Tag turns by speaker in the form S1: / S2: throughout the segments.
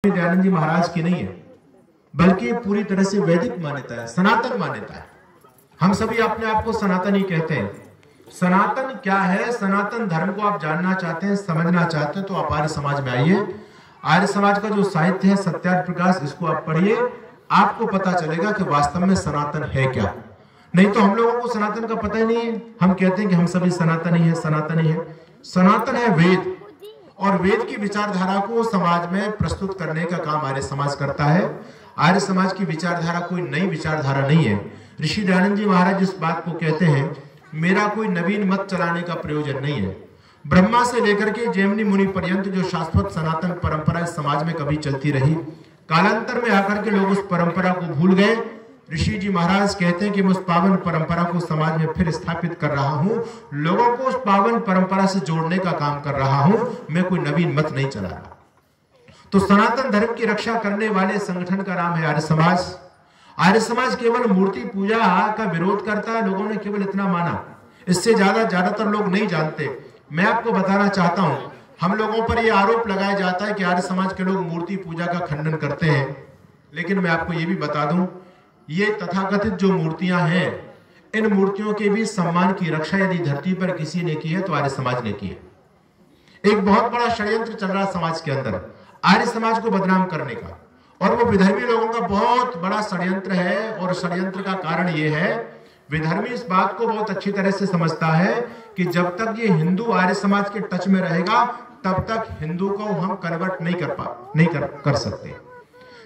S1: दयानंद जी महाराज की नहीं है, बल्कि पूरी तरह से वैदिक मान्यता है, सनातन मान्यता है। हम सभी अपने आप को सनातनी कहते हैं। सनातन क्या है? सनातन धर्म को आप जानना चाहते हैं, समझना चाहते हैं तो आप आर्य समाज में आइए। आर्य समाज का जो साहित्य है सत्यार्थ प्रकाश, इसको आप पढ़िए, आपको पता चलेगा कि वास्तव में सनातन है क्या। नहीं तो हम लोगों को सनातन का पता ही नहीं है। हम कहते हैं कि हम सभी सनातनी है, सनातनी है। सनातन है वेद, और वेद की विचारधारा को समाज में प्रस्तुत करने का काम आर्य समाज करता है। आर्य समाज की विचारधारा कोई नई विचारधारा नहीं है। ऋषि दयानंद जी महाराज जिस बात को कहते हैं, मेरा कोई नवीन मत चलाने का प्रयोजन नहीं है। ब्रह्मा से लेकर के जैमिनी मुनि पर्यंत जो शाश्वत सनातन परंपरा इस समाज में कभी चलती रही, कालांतर में आकर के लोग उस परंपरा को भूल गए। ऋषि जी महाराज कहते हैं कि मैं उस पावन परंपरा को समाज में फिर स्थापित कर रहा हूं, लोगों को उस पावन परंपरा से जोड़ने का काम कर रहा हूं, मैं कोई नवीन मत नहीं चला रहा। तो सनातन धर्म की रक्षा करने वाले संगठन का नाम है आर्य समाज। आर्य समाज केवल मूर्ति पूजा का विरोध करता है, लोगों ने केवल इतना माना, इससे ज्यादातर लोग नहीं जानते। मैं आपको बताना चाहता हूं, हम लोगों पर यह आरोप लगाया जाता है कि आर्य समाज के लोग मूर्ति पूजा का खंडन करते हैं, लेकिन मैं आपको यह भी बता दूं, ये तथाकथित जो मूर्तियां हैं, इन मूर्तियों के भी सम्मान की रक्षा यदि धरती पर किसी ने की है तो आर्य समाज ने की है। एक बहुत बड़ा षड्यंत्र चल रहा समाज के अंदर आर्य समाज को बदनाम करने का, और वो विधर्मी लोगों का बहुत बड़ा षड्यंत्र है। और षड्यंत्र का कारण ये है, विधर्मी इस बात को बहुत अच्छी तरह से समझता है कि जब तक ये हिंदू आर्य समाज के टच में रहेगा तब तक हिंदू को हम कन्वर्ट नहीं कर सकते।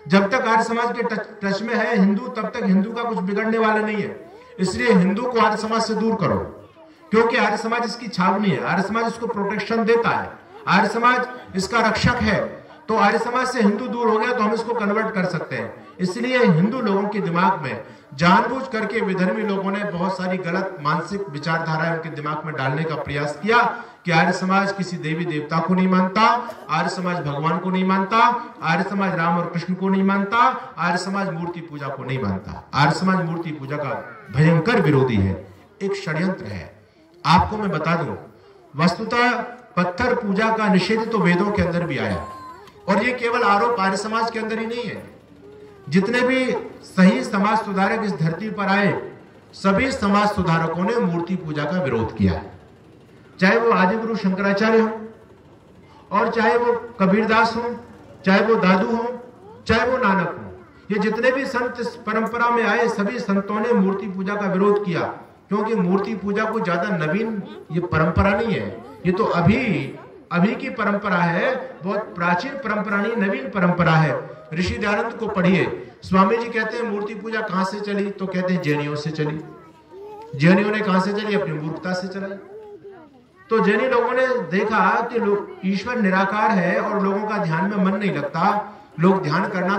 S1: जब तक आर्य समाज के टच में है हिंदू, तब तक हिंदू का कुछ बिगड़ने वाला नहीं है। इसलिए हिंदू को आर्य समाज से दूर करो, क्योंकि आर्य समाज इसकी छावनी है, आर्य समाज इसको प्रोटेक्शन देता है, आर्य समाज इसका रक्षक है। तो आर्य समाज से हिंदू दूर हो गया तो हम इसको कन्वर्ट कर सकते हैं। इसलिए हिंदू लोगों के दिमाग में जानबूझ करके विधर्मी लोगों ने बहुत सारी गलत मानसिक विचारधाराएं उनके दिमाग में डालने का प्रयास किया कि आर्य समाज किसी देवी देवता को नहीं मानता, आर्य समाज भगवान को नहीं मानता, आर्य समाज राम और कृष्ण को नहीं मानता, आर्य समाज मूर्ति पूजा को नहीं मानता। आर्य समाज मूर्ति पूजा का भयंकर विरोधी है, एक षड्यंत्र है। आपको मैं बता दूं, वस्तुतः पत्थर पूजा का निषेध तो वेदों के अंदर भी आया, और ये केवल आरोप आर्य समाज के अंदर ही नहीं है। जितने भी सही समाज सुधारक इस धरती पर आए, सभी समाज सुधारकों ने मूर्ति पूजा का विरोध किया है। चाहे वो आदिगुरु शंकराचार्य हो, और चाहे वो कबीरदास हो, चाहे वो दादू हो, चाहे वो नानक हो, ये जितने भी संत इस परंपरा में आए, सभी संतों ने मूर्ति पूजा का विरोध किया। क्योंकि मूर्ति पूजा को ज्यादा नवीन ये परंपरा नहीं है, ये तो अभी की परंपरा है, बहुत प्राचीन परंपरा नहीं, नवीन परंपरा है। ऋषि दयानंद को पढ़िए, स्वामी जी कहते हैं मूर्ति पूजा कहां से चली, तो कहते हैं जैनियों से चली। जैनियों ने कहां से चली? अपनी मूर्खता से चलाई। तो जैनी लोगों ने देखा कि ईश्वर निराकार है और लोगों का ध्यान में मन नहीं लगता, लोग ध्यान करना